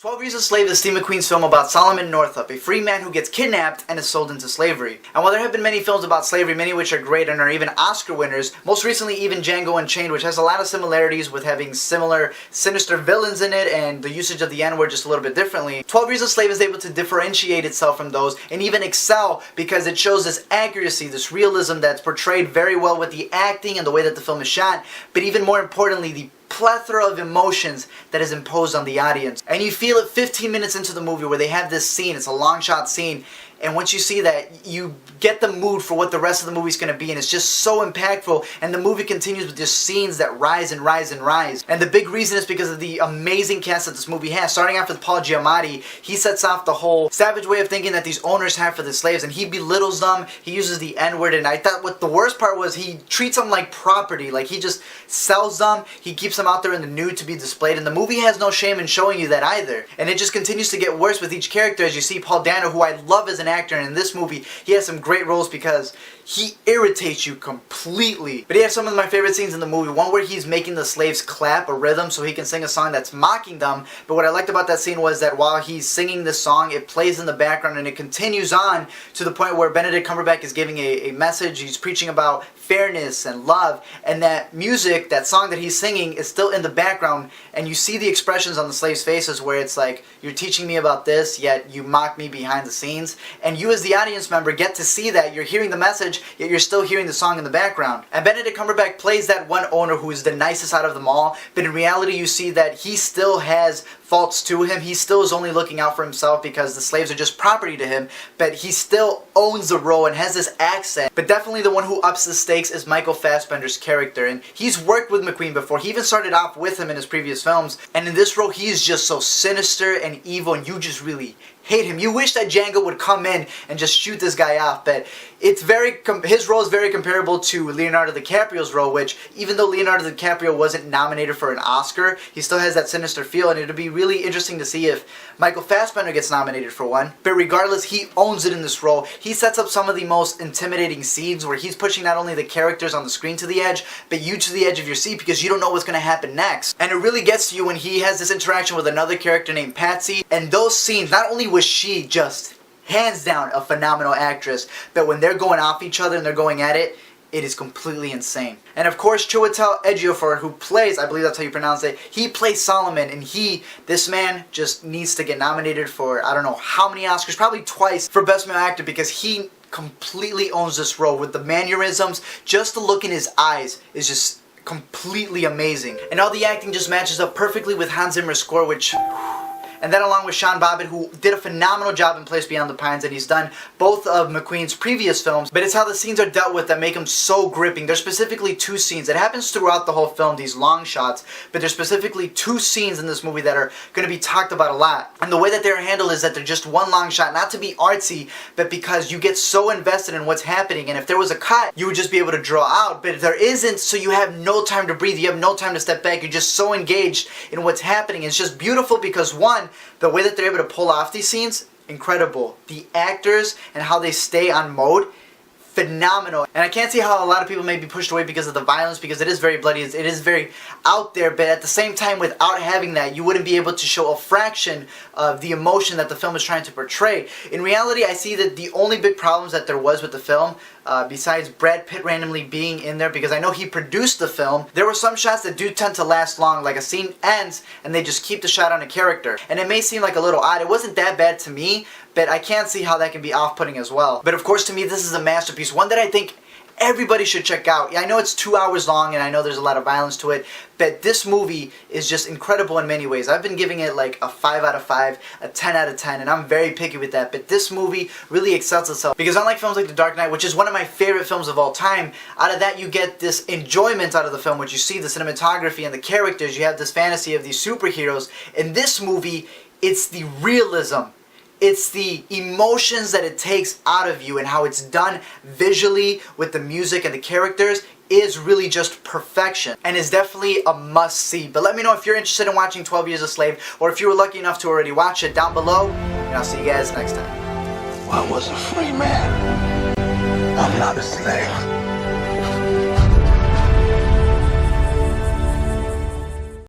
12 Years a Slave is Steve McQueen's film about Solomon Northup, a free man who gets kidnapped and is sold into slavery. And while there have been many films about slavery, many of which are great and are even Oscar winners, most recently even Django Unchained, which has a lot of similarities with having similar sinister villains in it and the usage of the N-word just a little bit differently, 12 Years a Slave is able to differentiate itself from those and even excel because it shows this accuracy, this realism that's portrayed very well with the acting and the way that the film is shot, but even more importantly, the plethora of emotions that is imposed on the audience. And you feel it 15 minutes into the movie where they have this scene, it's a long shot scene, and once you see that, you get the mood for what the rest of the movie is going to be, and it's just so impactful, and the movie continues with just scenes that rise and rise and rise. And the big reason is because of the amazing cast that this movie has. Starting off with Paul Giamatti, he sets off the whole savage way of thinking that these owners have for the slaves, and he belittles them, he uses the N-word, and I thought what the worst part was he treats them like property, like he just sells them, he keeps them out there in the nude to be displayed, and the movie has no shame in showing you that either. And it just continues to get worse with each character as you see Paul Dano, who I love as an actor, and in this movie he has some great roles because he irritates you completely. But he has some of my favorite scenes in the movie. One where he's making the slaves clap a rhythm so he can sing a song that's mocking them. But what I liked about that scene was that while he's singing this song, it plays in the background and it continues on to the point where Benedict Cumberbatch is giving a message. He's preaching about fairness and love, and that music, that song that he's singing, is still in the background, and you see the expressions on the slaves' faces where it's like, you're teaching me about this, yet you mock me behind the scenes. And you as the audience member get to see that you're hearing the message, yet you're still hearing the song in the background. And Benedict Cumberbatch plays that one owner who is the nicest out of them all, but in reality you see that he still has faults to him. He still is only looking out for himself because the slaves are just property to him, but he still owns the role and has this accent. But definitely the one who ups the stakes is Michael Fassbender's character, and he's worked with McQueen before. He even started off with him in his previous films, and in this role he is just so sinister and evil, and you just really hate him. You wish that Django would come in and just shoot this guy off, but it's his role is very comparable to Leonardo DiCaprio's role, which even though Leonardo DiCaprio wasn't nominated for an Oscar, he still has that sinister feel, and it'll be really interesting to see if Michael Fassbender gets nominated for one. But regardless, he owns it in this role. He sets up some of the most intimidating scenes where he's pushing not only the characters on the screen to the edge, but you to the edge of your seat because you don't know what's going to happen next. And it really gets to you when he has this interaction with another character named Patsy, and those scenes, not only was she just hands down a phenomenal actress, but when they're going off each other and they're going at it, it is completely insane. And of course, Attell Ejiofor, who plays, I believe that's how you pronounce it, he plays Solomon, and this man just needs to get nominated for, I don't know how many Oscars, probably twice, for Best Male Actor because he completely owns this role with the mannerisms. Just the look in his eyes is just completely amazing. And all the acting just matches up perfectly with Hans Zimmer's score, which... And then along with Sean Bobbitt, who did a phenomenal job in Place Beyond the Pines, and he's done both of McQueen's previous films, but it's how the scenes are dealt with that make them so gripping. There's specifically two scenes. It happens throughout the whole film, these long shots, but there's specifically two scenes in this movie that are going to be talked about a lot. And the way that they're handled is that they're just one long shot, not to be artsy, but because you get so invested in what's happening, and if there was a cut, you would just be able to draw out, but if there isn't, so you have no time to breathe, you have no time to step back, you're just so engaged in what's happening. It's just beautiful because one, the way that they're able to pull off these scenes, incredible. The actors and how they stay on mode, phenomenal. And I can't see how a lot of people may be pushed away because of the violence, because it is very bloody, it is very out there, but at the same time, without having that, you wouldn't be able to show a fraction of the emotion that the film is trying to portray. In reality, I see that the only big problems that there was with the film, besides Brad Pitt randomly being in there, because I know he produced the film, there were some shots that do tend to last long, like a scene ends and they just keep the shot on a character. And it may seem like a little odd. It wasn't that bad to me, but I can't see how that can be off-putting as well. But of course, to me, this is a masterpiece, one that I think everybody should check out. I know it's 2 hours long and I know there's a lot of violence to it, but this movie is just incredible in many ways. I've been giving it like a 5 out of 5, a 10 out of 10, and I'm very picky with that, but this movie really excels itself because unlike films like The Dark Knight, which is one of my favorite films of all time, out of that you get this enjoyment out of the film, which you see the cinematography and the characters, you have this fantasy of these superheroes. In this movie, it's the realism. It's the emotions that it takes out of you, and how it's done visually with the music and the characters is really just perfection, and is definitely a must-see. But let me know if you're interested in watching 12 Years a Slave, or if you were lucky enough to already watch it down below, and I'll see you guys next time. I was a free man. I'm not a slave.